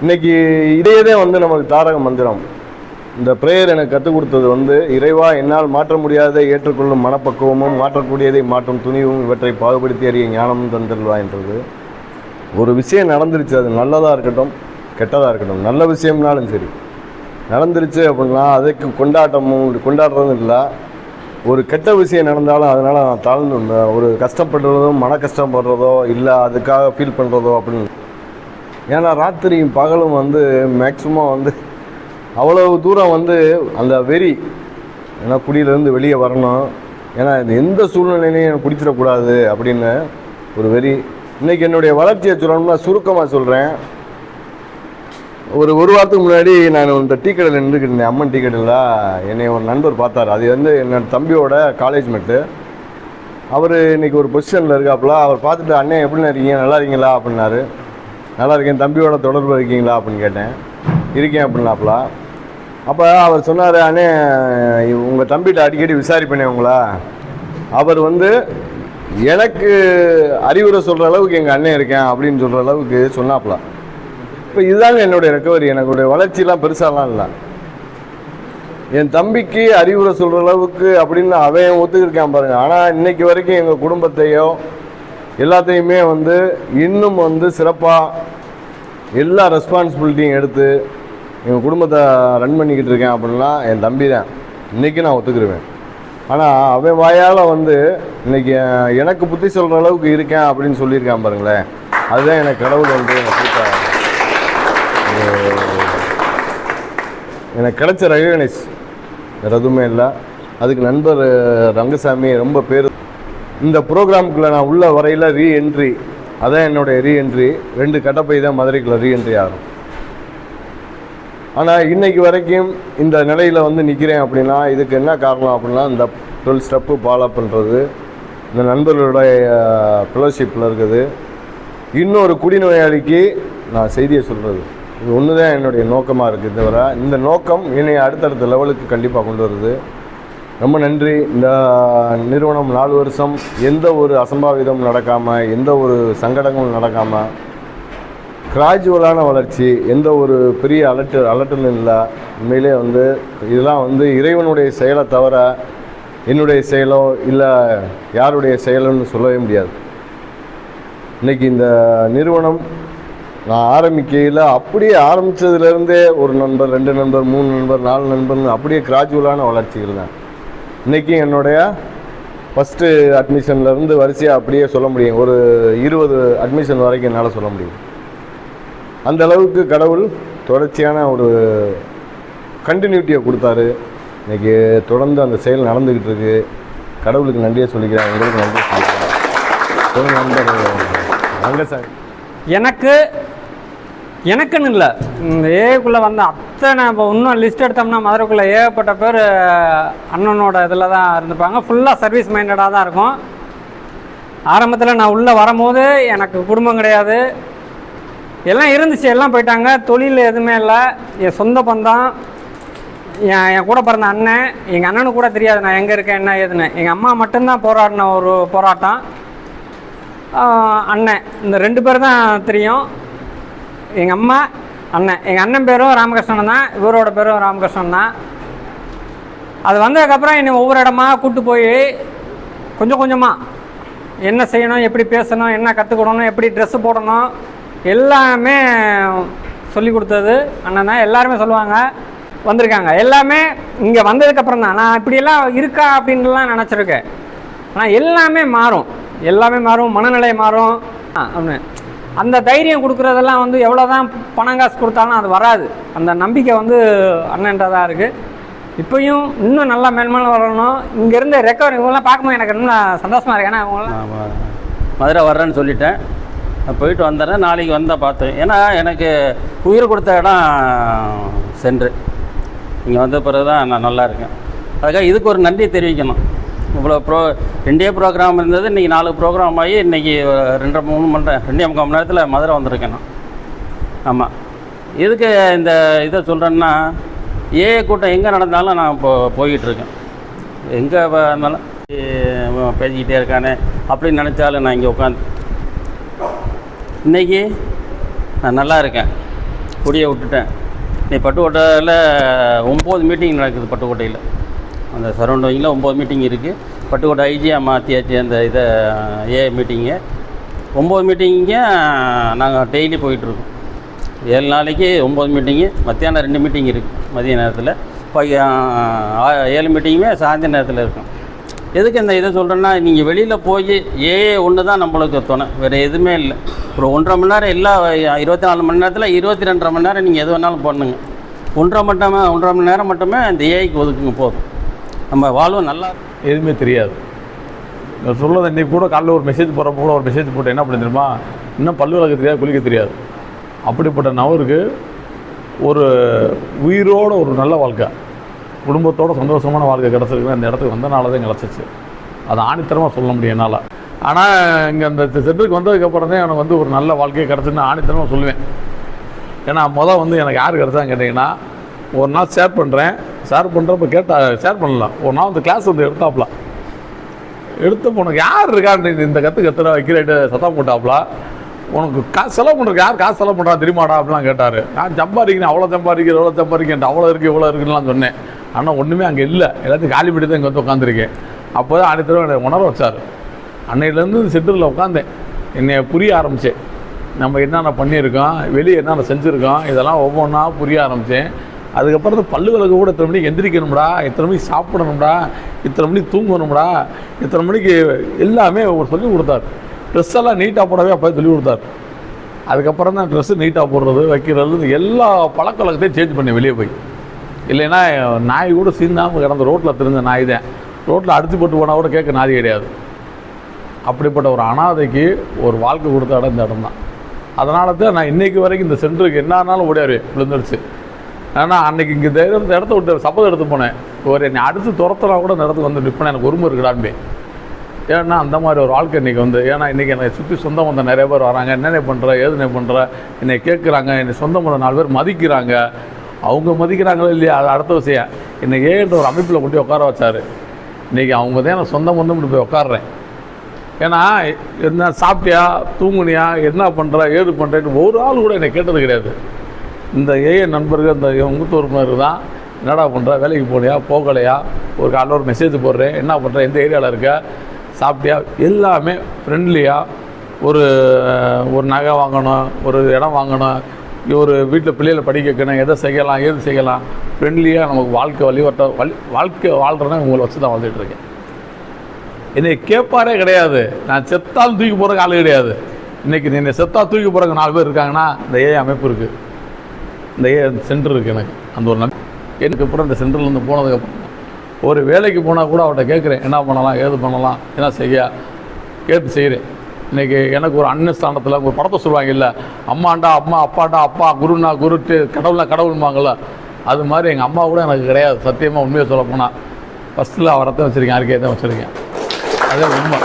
இன்னைக்கு இதையதே வந்து நமக்கு தாரக மந்திரம். இந்த ப்ரேயர் எனக்கு கற்றுக் கொடுத்தது வந்து, இறைவா என்னால் மாற்ற முடியாததை ஏற்றுக்கொள்ளும் மனப்பக்குவமும் மாற்றக்கூடியதை மாற்றும் துணிவும் இவற்றை பாகுபடுத்தி அறிய ஞானமும் தந்தல்வா என்றது. ஒரு விஷயம் நடந்துருச்சு, அது நல்லதாக இருக்கட்டும் கெட்டதாக இருக்கட்டும், நல்ல விஷயம்னாலும் சரி நடந்துருச்சு அப்படின்னா அதுக்கு கொண்டாடுறதும் இல்லை. ஒரு கெட்ட விஷயம் நடந்தாலும் அதனால் நான் தாழ்ந்து ஒரு கஷ்டப்படுறதோ மன கஷ்டப்படுறதோ இல்லை அதுக்காக ஃபீல் பண்ணுறதோ அப்படின்னு. ஏன்னா ராத்திரியும் பகலும் வந்து மேக்ஸிமம் வந்து அவ்வளவு தூரம் வந்து அந்த வெறி, ஏன்னா குடியிலேருந்து வெளியே வரணும், ஏன்னா எந்த சூழ்நிலையிலையும் எனக்கு பிடிச்சிடக்கூடாது அப்படின்னு ஒரு வெறி. இன்றைக்கி என்னுடைய வளர்ச்சியை சொல்லணும்னா சுருக்கமாக சொல்கிறேன். ஒரு வாரத்துக்கு முன்னாடி நான் இந்த டீ கடையில் நின்றுக்கிட்டு இருந்தேன், அம்மன் டீ கடையில். என்னை ஒரு நண்பர் பார்த்தார். அது வந்து என்னோட தம்பியோட காலேஜ் மேட்டு. அவர் இன்றைக்கி ஒரு பொசிஷனில் இருக்காப்புல. அவர் பார்த்துட்டு, அண்ணே எப்படின்னு இருக்கீங்க, நல்லா இருக்கீங்களா அப்படின்னாரு. நல்லா இருக்கேன், தம்பியோட தொடர்பு இருக்கீங்களா அப்படின்னு கேட்டேன். இருக்கேன் அப்படின்னாப்புல. அப்போ அவர் சொன்னார், அண்ணே உங்கள் தம்பிகிட்ட அடிக்கடி விசாரிப்பேனே உங்களா, அவர் வந்து எனக்கு அறிவுரை சொல்கிற அளவுக்கு எங்கள் அண்ணன் இருக்கேன் அப்படின்னு சொல்கிற அளவுக்கு சொன்னாப்புல. இப்போ இதுதாங்க என்னுடைய ரெக்கவரி. எனக்குடைய வளர்ச்சியெலாம் பெருசாலாம் இல்லை. என் தம்பிக்கு அறிவுரை சொல்கிற அளவுக்கு அப்படின்னு அவன் ஒத்துக்கிருக்கான் பாருங்க. ஆனால் இன்னைக்கு வரைக்கும் எங்கள் குடும்பத்தையோ எல்லாத்தையுமே வந்து இன்னும் வந்து சிறப்பாக எல்லா ரெஸ்பான்சிபிலிட்டியும் எடுத்து எங்கள் குடும்பத்தை ரன் பண்ணிக்கிட்டு இருக்கேன் அப்படின்னா என் தம்பி தான். இன்றைக்கி நான் ஒத்துக்கிருவேன். ஆனால் அவன் வாயால் வந்து இன்றைக்கி எனக்கு புத்தி சொல்கிற அளவுக்கு இருக்கேன் அப்படின்னு சொல்லியிருக்கான் பாருங்களேன். அதுதான் எனக்கு கடவுள் வந்து எனக்கு கிடைச்ச ரெகக்னைஸ், வேறு எதுவுமே இல்லை. அதுக்கு நண்பர் ரங்கசாமி ரொம்ப பேர். இந்த ப்ரோக்ராமுக்குள்ளே நான் உள்ள வரையில் ரீஎன்ட்ரி, அதான் என்னுடைய ரீஎன்ட்ரி. 2 கட்டப்பை தான் மதுரைக்குள்ளே ரீஎன்ட்ரி ஆகும். ஆனால் இன்றைக்கு வரைக்கும் இந்த நிலையில் வந்து நிற்கிறேன் அப்படின்னா இதுக்கு என்ன காரணம் அப்படின்னா இந்த 12 ஸ்டெப்பு ஃபாலோ பண்ணுறது, இந்த நண்பர்களுடைய ஃபெலோஷிப்பில் இருக்குது. இன்னொரு குடிநோயாளிக்கு நான் செய்தியை சொல்கிறது, இது ஒன்று தான் என்னுடைய நோக்கமாக இருக்குது. தவிர இந்த நோக்கம் என்னை அடுத்தடுத்த லெவலுக்கு கண்டிப்பாக கொண்டு வருது. ரொம்ப நன்றி. இந்த நிறுவனம் 4 வருஷம் எந்த ஒரு அசம்பாவிதம் நடக்காமல், எந்த ஒரு சங்கடங்களும் நடக்காமல், கிராஜுவலான வளர்ச்சி, எந்த ஒரு பெரிய அலட்டலும் இல்லை. உண்மையிலே வந்து இதெல்லாம் வந்து இறைவனுடைய செயலை தவிர என்னுடைய செயலோ இல்லை யாருடைய செயலுன்னு சொல்லவே முடியாது. இன்றைக்கி இந்த நிறுவனம் நான் ஆரம்பிக்கையில் அப்படியே ஆரம்பித்ததுலேருந்தே ஒரு நண்பர், 2 நண்பர், 3 நண்பர், 4 நண்பர்னு அப்படியே கிராஜுவலான வளர்ச்சிகள் தான். இன்றைக்கி என்னுடைய ஃபஸ்ட்டு அட்மிஷன்லேருந்து வரிசையாக அப்படியே சொல்ல முடியும், ஒரு 20 அட்மிஷன் வரைக்கும் என்னால் சொல்ல முடியும். அந்த அளவுக்கு கடவுள் தொடர்ச்சியான ஒரு கண்டினியூட்டியை கொடுத்தாரு. இன்றைக்கி தொடர்ந்து அந்த செயல் நடந்துக்கிட்டு இருக்குது. கடவுளுக்கு நன்றியை சொல்லிக்கிறேன், உங்களுக்கு நன்றி சொல்லிக்கிறேன். நண்பர் ரங்கசாமி எனக்குன்னு இல்லை, இந்த ஏக்குள்ளே வந்து அத்தனை இப்போ இன்னும் லிஸ்ட் எடுத்தோம்னா மதுரைக்குள்ளே ஏகப்பட்ட பேர் அண்ணனோட இதில் தான் இருந்துப்பாங்க. ஃபுல்லாக சர்வீஸ் மைண்டடாக தான் இருக்கும். ஆரம்பத்தில் நான் உள்ளே வரும்போது எனக்கு குடும்பம் கிடையாது, எல்லாம் இருந்துச்சு, எல்லாம் போயிட்டாங்க. தொழில் எதுவுமே இல்லை. என் சொந்த பந்தம், என் கூட பிறந்த அண்ணன், எங்கள் அண்ணனுக்கு கூட தெரியாது நான் எங்கே இருக்கேன் என்ன ஏதுன்னு. எங்கள் அம்மா மட்டும்தான் போராடின ஒரு போராட்டம். அண்ணன், இந்த 2 பேர் தான் தெரியும். எங்கள் அம்மா, அண்ணன். எங்கள் அண்ணன் பேரும் ராமகிருஷ்ணன் தான், இவரோட பேரும் ராமகிருஷ்ணன் தான். அது வந்ததுக்கப்புறம் என்னை ஒவ்வொரு இடமா கூப்பிட்டு போய் கொஞ்சம் கொஞ்சமாக என்ன செய்யணும், எப்படி பேசணும், என்ன கற்றுக்கணும், எப்படி ட்ரெஸ்ஸு போடணும், எல்லாமே சொல்லி கொடுத்தது அண்ணன் தான். எல்லாருமே சொல்லுவாங்க வந்திருக்காங்க. எல்லாமே இங்கே வந்ததுக்கப்புறம் தான் நான் இப்படியெல்லாம் இருக்கா அப்படின்லாம் நினச்சிருக்கேன். ஆனால் எல்லாமே மாறும், மனநிலை மாறும் அப்படின்னு. அந்த தைரியம் கொடுக்குறதெல்லாம் வந்து எவ்வளோ தான் பணம் காசு கொடுத்தாலும் அது வராது. அந்த நம்பிக்கை வந்து அண்ணன்றதாக இருக்குது. இப்போயும் இன்னும் நல்லா மேல்மேலும் வரணும். இங்கேருந்து ரெக்கவரி இவங்களாம் பார்க்கும்போது எனக்கு இன்னும் சந்தோஷமாக இருக்கு. ஏன்னா இவங்களாம் மதுரை வர்றேன்னு சொல்லிட்டேன், போயிட்டு வந்துடுறேன். நாளைக்கு வந்தால் பார்த்தேன். ஏன்னா எனக்கு உயிர் கொடுத்த இடம் சென்று இங்கே வந்த பிறகு தான் நான் நல்லா இருக்கேன். அதுக்காக இதுக்கு ஒரு நன்றி தெரிவிக்கணும். இவ்வளோ 2 ப்ரோக்ராம் இருந்தது, இன்றைக்கி 4 ப்ரோக்ராம் ஆகி இன்றைக்கி 2-3 மணி நேரம் 2.25 மணி நேரத்தில் மதுரை வந்திருக்கேன் நான். ஆமாம், இதுக்கு இந்த இதை சொல்கிறேன்னா, கூட்டம் எங்கே நடந்தாலும் நான் போய்கிட்டுருக்கேன். எங்கே இருந்தாலும் பேசிக்கிட்டே இருக்கானே அப்படின்னு நினச்சாலும் நான் இங்கே உட்காந்து இன்றைக்கி நான் நல்லா இருக்கேன். கொடியை விட்டுட்டேன். நீ பட்டுக்கோட்டையில் 9 மீட்டிங் நடக்குது. பட்டுக்கோட்டையில் அந்த சரௌண்டிங்கில் 9 மீட்டிங் இருக்குது. பட்டுக்கோட்டை ஐஜியாக மாற்றியாச்சு அந்த இதை ஏ மீட்டிங்கு. 9 மீட்டிங்க நாங்கள் டெய்லி போயிட்டுருக்கோம். 7 நாளைக்கு 9 மீட்டிங்கு. மத்தியானம் 2 மீட்டிங் இருக்குது மதிய நேரத்தில். இப்போ 7 மீட்டிங்குமே சாயந்தர நேரத்தில் இருக்கும். எதுக்கு இந்த இதை சொல்கிறேன்னா, நீங்கள் வெளியில் போய் ஒன்று தான் நம்மளுக்கு துணை, வேறு எதுவுமே இல்லை. ஒரு 1.5 மணி நேரம் எல்லா 24 மணி நேரத்தில் 22.5 மணி நேரம் நீங்கள் எது வேணாலும் பண்ணுங்க. 1.5 மணி நேரம் மட்டுமே அந்த ஏஐக்கு ஒதுக்குங்க, போதும். நம்ம வாழ்வு நல்லா எதுவுமே தெரியாது. நான் சொல்கிறது இன்றைக்கி கூட காலையில் ஒரு மெசேஜ் போகிறப்ப கூட ஒரு மெசேஜ் போட்டு என்ன பண்ணி தெரியுமா, இன்னும் பல்லு விளக்க தெரியாது, குளிக்க தெரியாது. அப்படிப்பட்ட நபருக்கு ஒரு உயிரோட ஒரு நல்ல வாழ்க்கை, குடும்பத்தோட சந்தோஷமான வாழ்க்கை கிடச்சிருக்குன்னு அந்த இடத்துக்கு வந்தனால தான் கிடச்சிச்சு. அதை ஆணித்தரமாக சொல்ல முடியும் என்னால். ஆனால் இங்கே அந்த சென்டருக்கு வந்ததுக்கப்புறம் தான் எனக்கு ஒரு நல்ல வாழ்க்கையை கிடச்சுன்னு ஆணித்தரமாக சொல்லுவேன். ஏன்னா எனக்கு யார் கிடச்சான்னு கேட்டிங்கன்னா, ஒரு நாள் ஷேர் பண்ணுறப்ப ஷேர் பண்ணலாம். ஒரு நாள் அந்த கிளாஸ் எடுத்தாப்புல எடுத்து உனக்கு யார் இருக்கான்னு இந்த கற்றுற வைக்கிறேட்டு சத்தம் போட்டாப்புல, உனக்கு காசு செலவு பண்ணுறதுக்கு யார் காசு செலவு பண்ணுறா தெரியுமாடா அப்படிலாம் கேட்டார். நான் சம்பாதிக்கிறேன், அவ்வளோ சம்பாதிக்கிறேன், அவ்வளோ இருக்குன்னுலாம் சொன்னேன். ஆனால் ஒன்றுமே அங்கே இல்லை, எல்லாத்தையும் காலி பண்ணி தான் இங்கே வந்து உட்காந்துருக்கேன். அப்போ தான் அன்றைய தடவை என்னை உணர வச்சார். அன்னையிலேருந்து சென்டரில் உட்காந்தேன், என்னை புரிய ஆரம்பித்தேன். நம்ம என்னென்ன பண்ணியிருக்கோம், வெளியே என்னென்ன செஞ்சுருக்கோம், இதெல்லாம் ஒவ்வொன்றா புரிய ஆரம்பித்தேன். அதுக்கப்புறம் பல்லு விளக்கு கூட இத்தனை மணிக்கு எந்திரிக்கணும்டா, இத்தனை மணிக்கு சாப்பிடணும்டா, இத்தனை மணிக்கு தூங்கணும்டா, இத்தனை மணிக்கு எல்லாமே ஒரு சொல்லி கொடுத்தார். ட்ரெஸ்ஸெல்லாம் நீட்டாக போடவே அப்போ சொல்லி கொடுத்தார். அதுக்கப்புறம் தான் ட்ரெஸ்ஸு நீட்டாக போடுறது வைக்கிறது எல்லா பழக்க வழக்கத்தையும் சேஞ்ச் பண்ணி வெளியே போய். இல்லைன்னா நாய் கூட சீந்தாமல் கிடந்த ரோட்டில் தெரிஞ்ச நாய் தான், ரோட்டில் அடித்து போட்டு போனால் கூட கேட்க நாதி கிடையாது. அப்படிப்பட்ட ஒரு அனாதைக்கு ஒரு வாழ்க்கை கொடுத்த இடம் இந்த இடம் தான். அதனால தான் நான் இன்றைக்கு வரைக்கும் இந்த சென்டருக்கு என்னன்னாலும் ஓடியாரு விழுந்துடுச்சு. ஏன்னா அன்றைக்கி இங்கே இந்த இடத்த விட்டு சப்பதம் எடுத்து போனேன், ஒரு என்னை அடுத்து துரத்தனா கூட இந்த இடத்துக்கு வந்து நிற்பேன், எனக்கு உரிமை இருக்குடான்பே. ஏன்னா அந்த மாதிரி ஒரு வாழ்க்கை இன்றைக்கி ஏன்னா இன்றைக்கி என்னை சுற்றி சொந்தம் வந்த நிறைய பேர் வராங்க, என்னென்ன பண்ணுற ஏதுனே பண்ணுற என்னை கேட்குறாங்க, என்னை சொந்தம் வந்த 4 பேர் மதிக்கிறாங்க. அவங்க மதிக்கிறாங்களோ இல்லையா அது அடுத்த விஷயம். என்னை ஏன்ற ஒரு அமைப்பில் கொண்டு உட்கார வச்சார். இன்றைக்கி அவங்க தான் நான் சொந்தம் வந்து போய் உட்காடுறேன். ஏன்னா என்ன சாப்பிட்டியா, தூங்குனியா, என்ன பண்ணுற, ஏது பண்ணுறேன்னு ஒரு ஆள் கூட என்னை கேட்டது கிடையாது. இந்த நண்பர்கள், இந்த உறுப்பினர் தான் என்னடா பண்ணுற, வேலைக்கு போனியா போகலையா, ஒரு காலையில் ஒரு மெசேஜ் போடுறேன், என்ன பண்ணுற, எந்த ஏரியாவில் இருக்க, சாப்பிட்டியா, எல்லாமே ஃப்ரெண்ட்லியாக. ஒரு நகை வாங்கணும், ஒரு இடம் வாங்கணும், ஒரு வீட்டில் பிள்ளைகளை படிக்க வைக்கணும், எதை செய்யலாம் ஏது செய்யலாம், ஃப்ரெண்ட்லியாக நமக்கு வாழ்க்கை வாழ்கிறேன்னா உங்களை வச்சு தான் வாழ்ந்துட்டுருக்கேன். என்னை கேட்பாரே கிடையாது. நான் செத்தாலும் தூக்கி போகிறக்கு ஆள் கிடையாது. இன்றைக்கி என்னை செத்தா தூக்கி போகிறக்கு 4 பேர் இருக்காங்கன்னா இந்த அமைப்பு இருக்குது, இந்த சென்டர் இருக்குது. எனக்கு அந்த ஒரு எனக்கு அப்புறம் இந்த சென்டர்லேருந்து போனதுக்கப்புறம் ஒரு வேலைக்கு போனால் கூட அவர்கிட்ட கேட்குறேன், என்ன பண்ணலாம் ஏது பண்ணலாம், என்ன கேட்டு செய்கிறேன். இன்றைக்கி எனக்கு ஒரு அன்னஸ்தானத்தில் ஒரு படத்தை சொல்லுவாங்க இல்லை, அம்மாண்டா அம்மா, அப்பாண்டா அப்பா, குருனா குருட்டு, கடவுள்னா கடவுள்மாங்கள்ல, அது மாதிரி எங்கள் அம்மா கூட எனக்கு கிடையாது. சத்தியமாக உண்மையை சொல்ல போனால் ஃபஸ்ட்டில் அவரை தான் வச்சுருக்கேன், யாருக்கே தான் வச்சுருக்கேன். அதே உண்மை.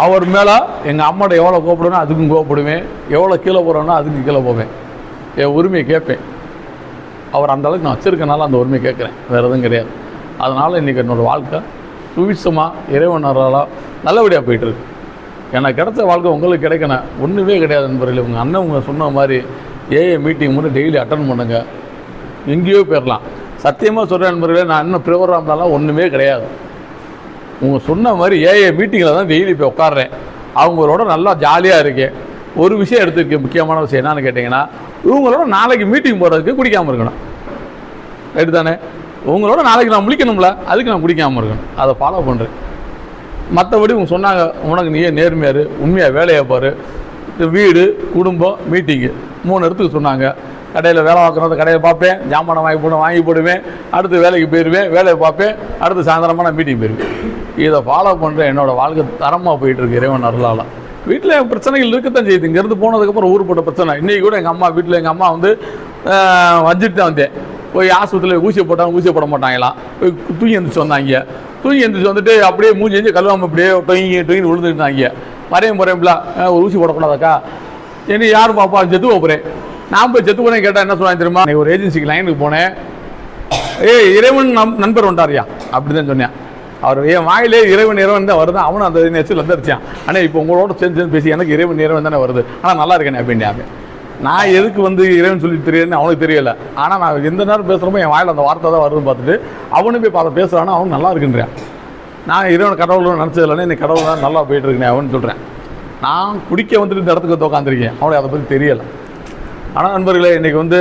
அவர் மேலே எங்கள் அம்மாட்ட எவ்வளோ கோப்படுவேனோ அதுக்கும் கோப்படுவேன், எவ்வளோ கீழே போகிறேனோ அதுக்கும் கீழே போவேன். என் உரிமையை கேட்பேன். அவர் அந்த அளவுக்கு நான் வச்சுருக்கனால அந்த உரிமையை கேட்குறேன், வேறு எதுவும் கிடையாது. அதனால் இன்றைக்கி என்னோடய வாழ்க்கை சுவிசமாக இறைவனரால் நல்லபடியாக போயிட்டுருக்கு. எனக்கு கிடைச்ச வாழ்க்கை உங்களுக்கு கிடைக்கணும் ஒன்றுமே கிடையாது நண்பர்களே. உங்கள் அண்ணன் சொன்ன மாதிரி மீட்டிங் வந்து டெய்லி அட்டன் பண்ணுங்க, எங்கேயோ போயிடலாம். சத்தியமாக சொல்கிறேன் நண்பர்களே, நான் இன்னும் ப்ரோக்ராம்லாம் ஒன்றுமே கிடையாது. உங்கள் சொன்ன மாதிரி மீட்டிங்கில் தான் டெய்லி போய் உட்காடுறேன், அவங்களோட நல்லா ஜாலியாக இருக்கேன். ஒரு விஷயம் எடுத்துருக்கேன், முக்கியமான விஷயம் என்னன்னு கேட்டிங்கன்னா, இவங்களோட நாளைக்கு மீட்டிங் போகிறதுக்கு குடிக்காமல் இருக்கணும். ரைட்டு தானே? உங்களோட நாளைக்கு நான் முழிக்கணும்ல, அதுக்கு நான் குடிக்காமல் இருக்கணும். அதை ஃபாலோ பண்ணுறேன். மற்றபடி உங்க சொன்னாங்க, உனக்கு நீயே நேர்மையாரு, உண்மையாக வேலையை பாரு, வீடு குடும்பம் மீட்டிங்கு 3 இடத்துக்கு சொன்னாங்க. கடையில் வேலை பார்க்குறது கடையில் பார்ப்பேன், ஜாமானை வாங்கி போடுவேன், அடுத்து வேலைக்கு போயிடுவேன், வேலையை பார்ப்பேன், அடுத்து சாயந்தரமாக நான் மீட்டிங் போயிடுவேன். இதை ஃபாலோ பண்ணுறேன். என்னோடய வாழ்க்கை தரமாக போயிட்டுருக்கு இறைவன் அருளால். வீட்டில் பிரச்சனைகள் இருக்கத்தான் செய்யுது. இங்கேருந்து போனதுக்கப்புறம் ஊருப்பட்ட பிரச்சனை. இன்றைக்கி கூட எங்கள் அம்மா வீட்டில் எங்கள் அம்மா வந்து வஞ்சிட்டு தான் வந்தேன். போய் ஆஸ்பத்திரியில் ஊசியை போட மாட்டாங்களாம். போய் தூங்கி எழுந்திரிச்சு வந்தாங்க. தூங்கி எழுந்திரிச்சு வந்துட்டு அப்படியே மூஞ்சி எஞ்சி கழுவாமல் அப்படியே டொங்கி விழுந்துட்டாங்க. போகிறேன்ல ஒரு ஊசி போடக்கூடாதாக்கா, என்ன யாரும் பாப்பா செத்து போகிறேன். நான் போய் செத்து போனேன் கேட்டால் என்ன சொன்னாங்க தெரியுமா, ஒரு ஏஜென்சிக்கு லைனுக்கு போனேன். இறைவன் நண்பர் வந்தாரியா அப்படி தான் சொன்னேன். அவர் என் வாயிலே இறைவன் தான் வருது. அவனும் அந்த நெச்சில் வந்துருச்சான். ஆனால் இப்போ உங்களோட சேர்ந்து பேசி எனக்கு இறைவன் தானே வருது, ஆனால் நல்லா இருக்கேன் அப்படின்னாங்க. நான் எதுக்கு வந்து இறைவன் சொல்லி தெரியுதுன்னு அவனுக்கு தெரியல. ஆனால் நான் எந்த நேரம் பேசுகிறோமோ என் வாயில் அந்த வார்த்தை தான் வருதுன்னு பார்த்துட்டு அவனும் போய் பார்த்து பேசுகிறானா அவன் நல்லா இருக்குன்றேன். நான் இறைவன் கடவுள் நினச்சது இல்லைன்னா இன்னைக்கு கடவுள் தான் நல்லா போயிட்டு இருக்கேன் அவன் சொல்கிறேன். நான் குடிக்க வந்துட்டு இந்த இடத்துக்கு உட்காந்துருக்கேன், அவனுக்கு அதை பற்றி தெரியலை. ஆனால் நண்பர்களே, இன்றைக்கி வந்து